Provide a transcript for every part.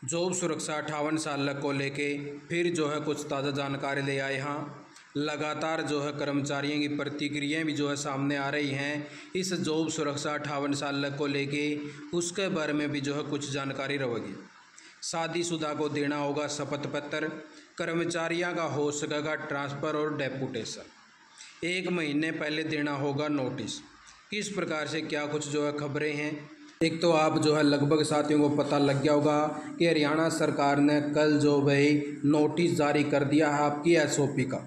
Job सुरक्षा 58 साल को लेके फिर जो है कुछ ताज़ा जानकारी ले आए। यहाँ लगातार जो है कर्मचारियों की प्रतिक्रियाएं भी जो है सामने आ रही हैं इस जॉब सुरक्षा 58 साल को लेके। उसके बारे में भी जो है कुछ जानकारी रहेगी। शादीशुदा को देना होगा शपथ पत्र, कर्मचारियों का हो सकेगा ट्रांसफ़र और डेपुटेशन, 1 महीने पहले देना होगा नोटिस। किस प्रकार से क्या कुछ जो है खबरें हैं। एक तो आप जो है लगभग साथियों को पता लग गया होगा कि हरियाणा सरकार ने कल जो भाई नोटिस जारी कर दिया है आपकी एसओपी का,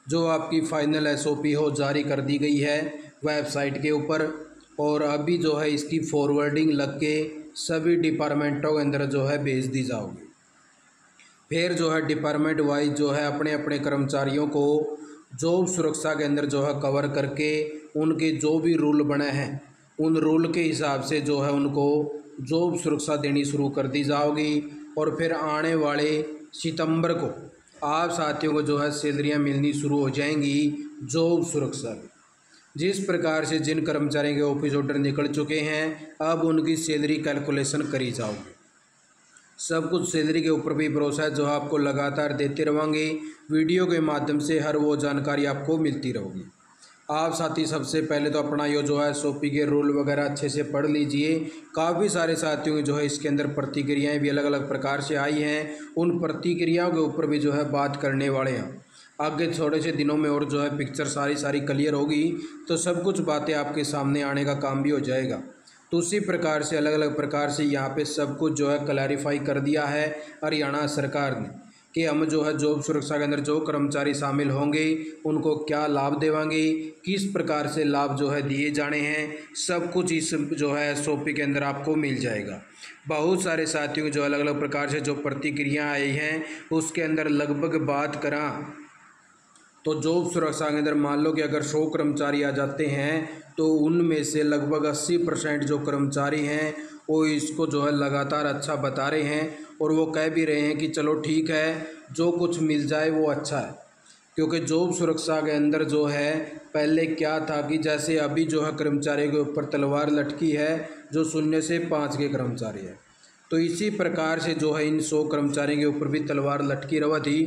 जो आपकी फाइनल एसओपी हो जारी कर दी गई है वेबसाइट के ऊपर। और अभी जो है इसकी फॉरवर्डिंग लग के सभी डिपार्टमेंटों के अंदर जो है भेज दी जाओगी। फिर जो है डिपार्टमेंट वाइज जो है अपने अपने कर्मचारियों को जॉब सुरक्षा के अंदर जो है कवर करके उनके जो भी रूल बने हैं उन रूल के हिसाब से जो है उनको जॉब सुरक्षा देनी शुरू कर दी जाओगी। और फिर आने वाले सितंबर को आप साथियों को जो है सैलरियाँ मिलनी शुरू हो जाएंगी जॉब सुरक्षा की। जिस प्रकार से जिन कर्मचारियों के ऑफिस ऑर्डर निकल चुके हैं अब उनकी सैलरी कैलकुलेशन करी जाओगी। सब कुछ सैलरी के ऊपर भी प्रोसेस जो है आपको लगातार देते रहेंगे। वीडियो के माध्यम से हर वो जानकारी आपको मिलती रहेगी। आप साथी सबसे पहले तो अपना ये जो है एसओपी के रूल वगैरह अच्छे से पढ़ लीजिए। काफ़ी सारे साथियों की जो है इसके अंदर प्रतिक्रियाएं भी अलग अलग प्रकार से आई हैं। उन प्रतिक्रियाओं के ऊपर भी जो है बात करने वाले हैं। आगे थोड़े से दिनों में और जो है पिक्चर सारी क्लियर होगी तो सब कुछ बातें आपके सामने आने का काम भी हो जाएगा। तो उसी प्रकार से अलग अलग प्रकार से यहाँ पे सब कुछ जो है क्लैरिफाई कर दिया है हरियाणा सरकार ने कि हम जो है जॉब सुरक्षा के अंदर जो कर्मचारी शामिल होंगे उनको क्या लाभ देवांगे, किस प्रकार से लाभ जो है दिए जाने हैं, सब कुछ इस जो है एसओपी के अंदर आपको मिल जाएगा। बहुत सारे साथियों की जो अलग अलग प्रकार से जो प्रतिक्रिया आई हैं उसके अंदर लगभग बात करा तो जॉब सुरक्षा के अंदर मान लो कि अगर 100 कर्मचारी आ जाते हैं तो उनमें से लगभग 80% जो कर्मचारी हैं वो इसको जो है लगातार अच्छा बता रहे हैं। और वो कह भी रहे हैं कि चलो ठीक है जो कुछ मिल जाए वो अच्छा है। क्योंकि जॉब सुरक्षा के अंदर जो है पहले क्या था कि जैसे अभी जो है कर्मचारियों के ऊपर तलवार लटकी है जो 0 से 5 के कर्मचारी है, तो इसी प्रकार से जो है इन 100 कर्मचारियों के ऊपर भी तलवार लटकी रहा थी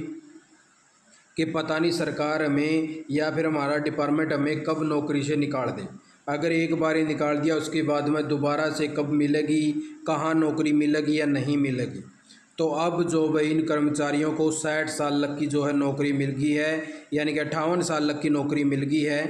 कि पता नहीं सरकार हमें या फिर हमारा डिपार्टमेंट हमें कब नौकरी से निकाल दे। अगर एक बार ही निकाल दिया उसके बाद में दोबारा से कब मिलेगी, कहाँ नौकरी मिलेगी या नहीं मिलेगी। तो अब जो भाई इन कर्मचारियों को 60 साल तक की जो है नौकरी मिल गई है, यानी कि 58 साल तक की नौकरी मिल गई है।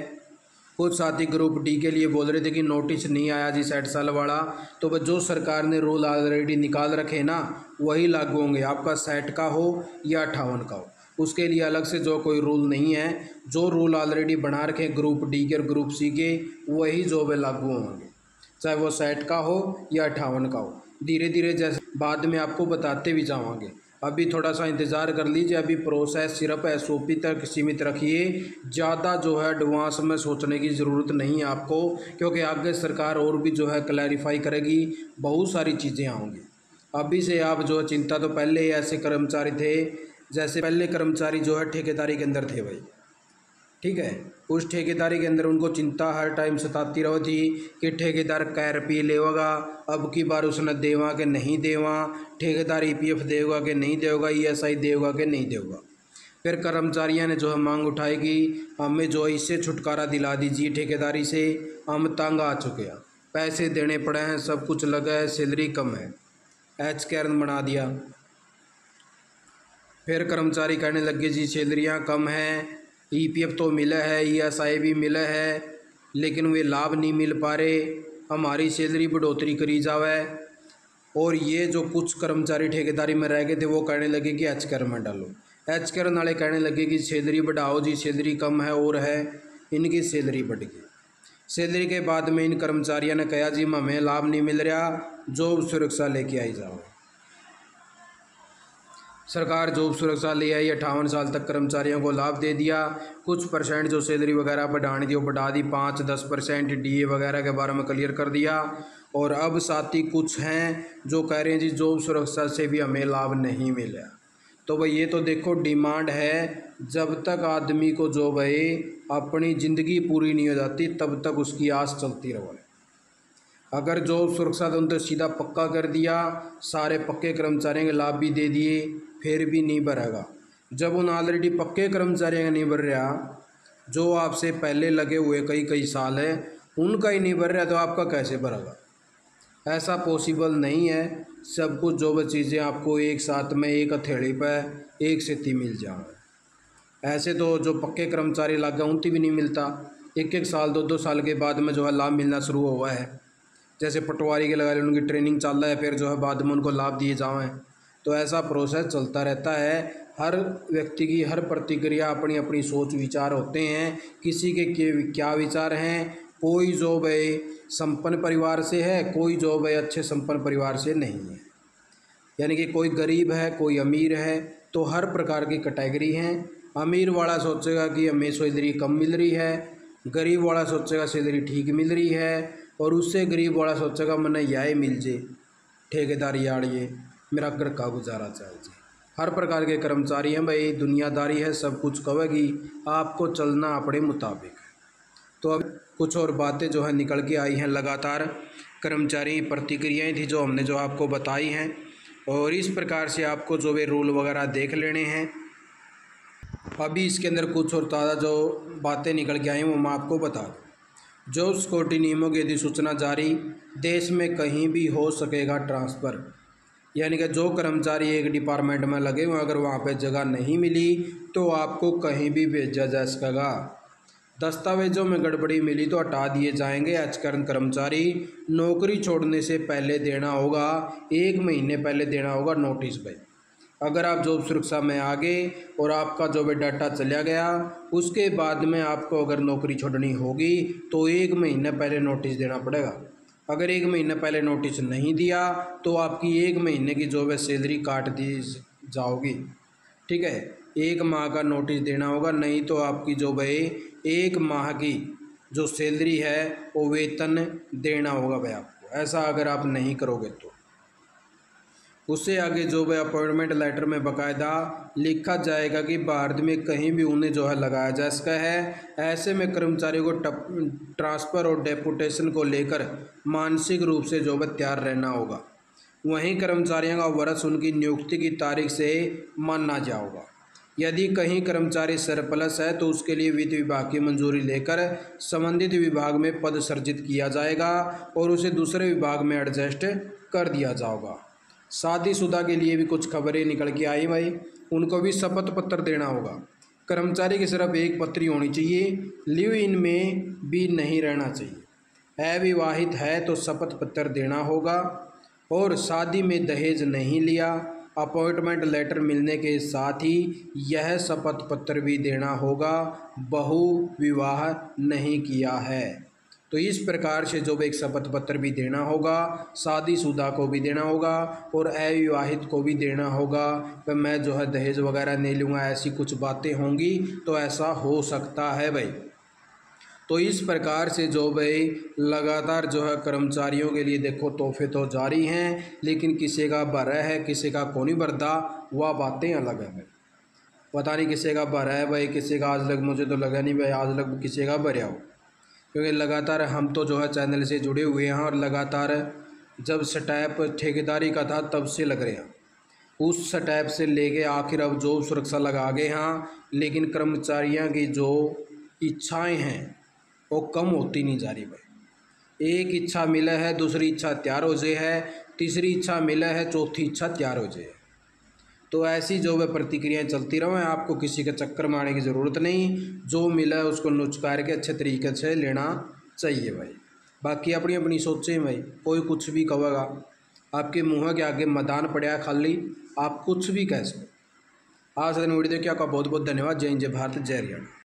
कुछ साथी ग्रुप डी के लिए बोल रहे थे कि नोटिस नहीं आया जी 60 साल वाला, तो वह जो सरकार ने रूल ऑलरेडी निकाल रखे ना वही लागू होंगे, आपका 60 का हो या 58 का हो। उसके लिए अलग से जो कोई रूल नहीं है, जो रूल ऑलरेडी बना रखे ग्रुप डी के और ग्रुप सी के वही जो वे लागू होंगे, चाहे वो 60 का हो या 58 का हो। धीरे धीरे जैसे बाद में आपको बताते भी जाएंगे, अभी थोड़ा सा इंतज़ार कर लीजिए। अभी प्रोसेस सिर्फ एसओपी तक सीमित रखिए, ज़्यादा जो है एडवांस में सोचने की ज़रूरत नहीं है आपको, क्योंकि आगे सरकार और भी जो है क्लैरिफाई करेगी, बहुत सारी चीज़ें आएंगी। अभी से आप जो चिंता, तो पहले ऐसे कर्मचारी थे जैसे पहले कर्मचारी जो है ठेकेदारी के अंदर थे भाई, ठीक है, उस ठेकेदारी के अंदर उनको चिंता हर टाइम सताती रही थी कि ठेकेदार कै रुपये लेगा, अब की बार उसने देवा कि नहीं देवा, ठेकेदार ईपीएफ देगा कि नहीं देगा, ईएसआई देगा कि नहीं देगा। फिर कर्मचारियों ने जो है मांग उठाई कि हमें जो है इससे छुटकारा दिला दीजिए, ठेकेदारी से हम तंग आ चुके हैं, पैसे देने पड़े हैं, सब कुछ लगा है, सैलरी कम है, एच कैर्न बना दिया। फिर कर्मचारी कहने लगे जी सैलरियाँ कम हैं, ईपीएफ तो मिला है, ईएसआई भी मिला है, लेकिन वे लाभ नहीं मिल पा रहे, हमारी सैलरी बढ़ोतरी करी जावे। और ये जो कुछ कर्मचारी ठेकेदारी में रह गए थे वो कहने लगे कि एच कैर में डालो, एच कैर वाले कहने लगे कि सैलरी बढ़ाओ जी, सैलरी कम है और है, इनकी सैलरी बढ़ गई। सैलरी के बाद में इन कर्मचारियों ने कहा जी हमें लाभ नहीं मिल रहा, जॉब सुरक्षा लेके आई जाओ। सरकार जॉब सुरक्षा ले आई, 58 साल तक कर्मचारियों को लाभ दे दिया। कुछ परसेंट जो सैलरी वगैरह बढ़ानी थी वो बढ़ा दी, 5-10% डीए वगैरह के बारे में क्लियर कर दिया। और अब साथी कुछ हैं जो कह रहे हैं जी जॉब सुरक्षा से भी हमें लाभ नहीं मिला। तो भाई ये तो देखो डिमांड है, जब तक आदमी को जो भाई अपनी ज़िंदगी पूरी नहीं हो जाती तब तक उसकी आस चलती रहे। अगर जॉब सुरक्षा तो उनसे सीधा पक्का कर दिया, सारे पक्के कर्मचारियों के लाभ भी दे दिए, फिर भी नहीं भरेगा। जब उन ऑलरेडी पक्के कर्मचारियों का नहीं भर रहा, जो आपसे पहले लगे हुए कई कई साल है उनका ही नहीं भर रहा, तो आपका कैसे भरेगा? ऐसा पॉसिबल नहीं है। सब कुछ जो भी चीज़ें आपको एक साथ में एक हथेली पर एक सेती मिल जाए। ऐसे तो जो पक्के कर्मचारी लग गए उनकी भी नहीं मिलता, एक एक साल 2-2 साल के बाद में जो है लाभ मिलना शुरू हुआ है। जैसे पटवारी के लगा उनकी ट्रेनिंग चल रहा है, फिर जो है बाद में उनको लाभ दिए जाएँ। तो ऐसा प्रोसेस चलता रहता है। हर व्यक्ति की हर प्रतिक्रिया अपनी अपनी सोच विचार होते हैं, किसी के क्या विचार हैं। कोई जॉब है संपन्न परिवार से है, कोई जॉब है अच्छे संपन्न परिवार से नहीं है, यानी कि कोई गरीब है कोई अमीर है, तो हर प्रकार की कैटेगरी हैं। अमीर वाला सोचेगा कि हमें सैलरी कम मिल रही है, गरीब वाला सोचेगा सैलरी ठीक मिल रही है, और उससे गरीब वाला सोचेगा मैंने यह मिल जाए ठेकेदारी आड़िए मेरा घर का गुजारा चाहिए। हर प्रकार के कर्मचारी हैं भाई, दुनियादारी है, सब कुछ कहेगी, आपको चलना अपने मुताबिक। तो अब कुछ और बातें जो है निकल के आई हैं लगातार, कर्मचारी प्रतिक्रियाएं थी जो हमने जो आपको बताई हैं, और इस प्रकार से आपको जो वे रूल वगैरह देख लेने हैं। अभी इसके अंदर कुछ और ताज़ा जो बातें निकल के आई वो मैं आपको बता दूँ। जॉब सिक्योरिटी नियमों की अधिसूचना जारी, देश में कहीं भी हो सकेगा ट्रांसफ़र, यानी कि जो कर्मचारी एक डिपार्टमेंट में लगे हुए अगर वहाँ पे जगह नहीं मिली तो आपको कहीं भी भेजा जा सकेगा। दस्तावेजों में गड़बड़ी मिली तो हटा दिए जाएंगे एचकर्न कर्मचारी। नौकरी छोड़ने से पहले देना होगा, 1 महीने पहले देना होगा नोटिस भाई। अगर आप जॉब सुरक्षा में आ गए और आपका जो भी डाटा चला गया, उसके बाद में आपको अगर नौकरी छोड़नी होगी तो 1 महीने पहले नोटिस देना पड़ेगा। अगर 1 महीने पहले नोटिस नहीं दिया तो आपकी 1 महीने की जो है सैलरी काट दी जाओगी। ठीक है, 1 माह का नोटिस देना होगा, नहीं तो आपकी जो भाई 1 माह की जो सैलरी है वो वेतन देना होगा भाई आपको। ऐसा अगर आप नहीं करोगे तो उससे आगे जो भाई अपॉइंटमेंट लेटर में बाकायदा लिखा जाएगा कि भारत में कहीं भी उन्हें जो है लगाया जा सका है। ऐसे में कर्मचारियों को ट्रांसफ़र और डेपुटेशन को लेकर मानसिक रूप से जो है तैयार रहना होगा। वहीं कर्मचारियों का वर्ष उनकी नियुक्ति की तारीख से माना जाएगा। यदि कहीं कर्मचारी सरप्लस है तो उसके लिए वित्त विभाग की मंजूरी लेकर संबंधित विभाग में पद सृजित किया जाएगा और उसे दूसरे विभाग में एडजस्ट कर दिया जाएगा। शादीशुदा के लिए भी कुछ खबरें निकल के आई भाई, उनको भी शपथ पत्र देना होगा। कर्मचारी की सिर्फ एक पत्री होनी चाहिए, लिव इन में भी नहीं रहना चाहिए। अविवाहित है तो शपथ पत्र देना होगा, और शादी में दहेज नहीं लिया। अपॉइंटमेंट लेटर मिलने के साथ ही यह शपथ पत्र भी देना होगा, बहु विवाह नहीं किया है। तो इस प्रकार से जो एक शपथ पत्र भी देना होगा, शादीशुदा को भी देना होगा और अविवाहित को भी देना होगा कि मैं जो है दहेज वगैरह नहीं लूँगा, ऐसी कुछ बातें होंगी तो ऐसा हो सकता है भाई। तो इस प्रकार से जो भाई लगातार जो है कर्मचारियों के लिए देखो तोहफे तो जारी हैं, लेकिन किसी का भरा है किसी का कौन भरदा, वह बातें अलग है भाई। पता नहीं किसी का भरा है भाई, किसी का आज लग, मुझे तो लगा नहीं भाई आज लग किसी का भरा हो, क्योंकि लगातार हम तो जो है चैनल से जुड़े हुए हैं और लगातार जब स्टैप ठेकेदारी का था तब से लग रहे हैं, उस स्टैप से लेके आखिर अब जॉब सुरक्षा लगा गए हैं। लेकिन कर्मचारियों की जो इच्छाएं हैं वो कम होती नहीं जा रही भाई। एक इच्छा मिला है, दूसरी इच्छा तैयार हो जाए है, तीसरी इच्छा मिला है, चौथी इच्छा तैयार हो जाए। तो ऐसी जो वह प्रतिक्रियाएं चलती रहें, आपको किसी के चक्कर में आने की ज़रूरत नहीं, जो मिला है उसको नुचकार के अच्छे तरीके से लेना चाहिए भाई। बाकी अपनी अपनी सोचें भाई, कोई कुछ भी कहेगा, आपके मुँह के आगे मैदान पड़ा खाली, आप कुछ भी कह सकते। आज दिन वीडियो देखिए, आपका बहुत बहुत धन्यवाद। जय हिंद, जय भारत, जय हरियाणा।